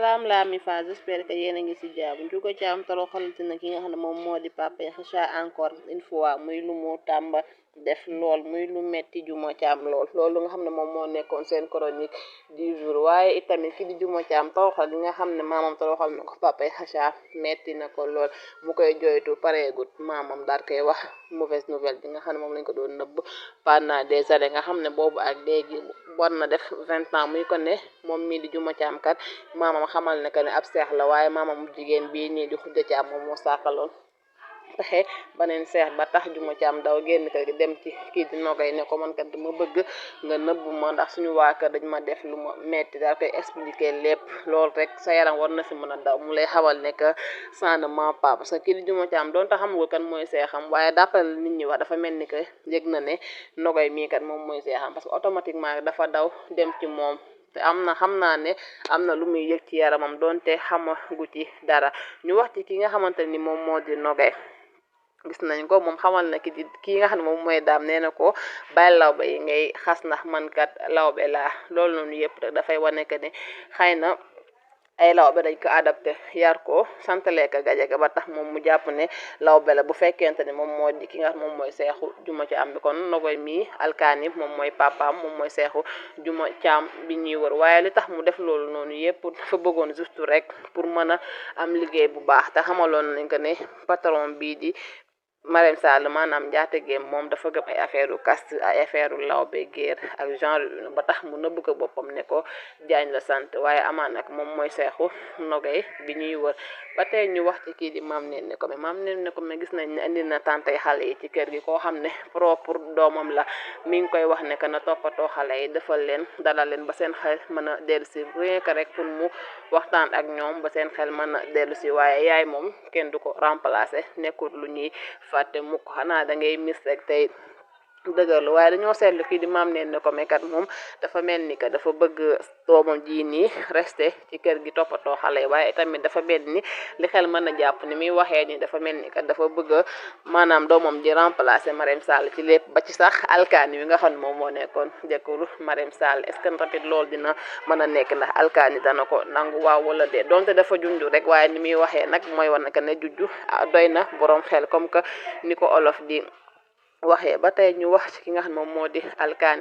salaam la mi fa j'espère que yéen a ngi ci jàmm Ndiouga Thiam toroxalati na ki nga xam ne moom moo di Papa Yakhya encore une fois muy lu mu tàmba def lool muy lu metti Diouma Thiam loolu nga xam ne moom moo nekkoon seen chronique du jour waaye itamit ki di Diouma Thiam toroxal gi nga xam ne maamam toroxal na ko Papa Yakhya metti na ko lool mu koy joytu pareegut maamam daal koy wax mauvaise nouvelle bi nga xam ne moom lañ ko doon nëbb pendant des années nga xam ne boobu ak léegi war na def 20 ans muy ko ne moom mii di Diouma Thiam kat maamam xamal ne que ne ab seex la waaye maamam mu jigéen bii nii di Khoudia Thiam moom moo saakaloon pexe baneen seex ba tax Diouma Thiam daw génn kër gi dem ci kii di Nogay ne ko man kat dama bëgg nga nëbbu ma ndax suñu waa kër dañ ma def lu ma metti daal koy expliquer lépp loolu rek sa yaram war na si mën a daw mu lay xawal ne que ça ne ment pas parce que kii di Diouma Thiam doon tax xamagul kan mooy seexam waaye d'après nit ñi wax dafa mel ni que yëg na ne Nogay mii kat moom mooy seexam parce que automatiquement dafa daw dem ci moom te xam naa ne am na lu muy yëg ci yaramam doonte xamagu ci dara ñu wax ci ki nga xamante ni moom moo di Nogay gis nañ ko moom xamal na kii nga xam ne moom mooy daam nee na ko bàyyi lawbe yi ngay xas ndax man kat lawbe laa loolu noonu yëpp rek dafay wane que ne xëy na ay lawbe dañ ko adapté yar ko santalee ko gajaga ba tax moom mu jàpp ne lawbe la bu fekkente ne moom moo di ki nga xam moom mooy seexu Diouma Thiam bi kon Nogay mii alkaani moom mooy papaam moom mooy seexu Diouma Thiam bi ñuy wër waaye li tax mu def loolu noonu yëpp dafa bëggoon juste rek pour mën a am liggéey bu baax te xamaloon nañ ko ne patron bii di Marème Sall maanaam njaatigéem moom dafa gëm ay affaire u caste ay affaire u lawbe géer ak genre ba tax mu nëbb ko boppam ne ko Jaañ la sant waaye amaan nag moom mooy seexu Nogay bi ñuy wër ba tey ñu wax ci kii di Mame Néné Komé Mame Néné Komé gis nañ ne indi na tàntay xale yi ci kër gi koo xam ne propre doomam la mi ngi koy wax ne que na toppatoo xale yi defal leen dalal leen ba seen xel mën a dellu si rien que rek pour mu waxtaan ak ñoom ba seen xel mën a dellu si waaye yaay moom kenn du ko remplacer nekkul lu ñuy fàtte mukk xanaa da ngay mis rek tey dëgërlu waaye dañoo seetlu kii di Mame Néné Komé kat moom dafa mel ni que dafa bëgg doomam ji nii resté ci kër gi toppatoo xale yi waaye tamit dafa mel ni li xel mën a jàpp ni muy waxee ni dafa mel ni que dafa bëgg maanaam doomam ji remplacer Marème Sall ci lépp ba ci sax alkaani wi nga xam ne moom moo nekkoon jëkkëru Marème Sall est-ce que tamit loolu dina mën a nekk ndax alkaani dana ko nangu waaw wala dee donte dafa junju rek waaye ni muy waxee nag mooy war na que ne jujju doy na boroom xel comme que ni ko olof di waxee ba tey ñu wax ci ki nga xam ne moom moo di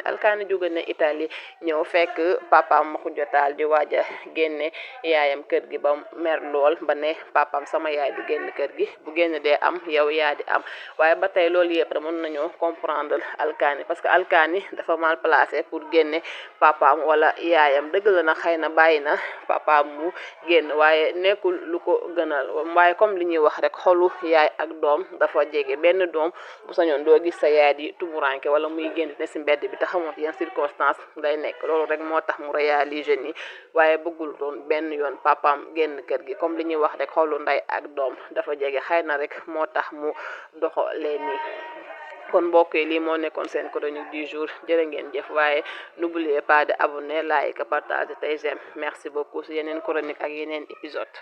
alkaani jóge na Italie ñëw fekk papaam ma Khoudia Tall di waaj a génne yaayam kër gi ba mer lool ba ne papaam sama yaay du génn kër gi bu génn dee am yow yaa di am waaye ba tey loolu yëpp rek mën nañoo comprendre alkaani parce que alkaani dafa mal placé pour génne papaam wala yaayam dëgg la na xëy na bàyyi na papaam mu génn waaye nekkul lu ko gënal waaye comme li ñuy wax rek xolu yaay ak doom dafa jege benn doom bu sañoon doo gis sa yaay di tumuranke wala muy génn ne si mbedd bi te xamoon yan circonstance day nekk loolu rek moo tax mu réaliser ni waaye bëggul doon benn yoon papaam génn kër gi comme li ñuy wax rek xolu ndey ak doom dafa jege xëy na rek moo tax mu doxalee nii kon mbokk yi lii moo nekkoon seen chronique du jour jërë ngeen jëf waaye n'oubliez pas de abonner like partager tey j'aime merci beaucoup si yeneen chronique ak yeneen épisode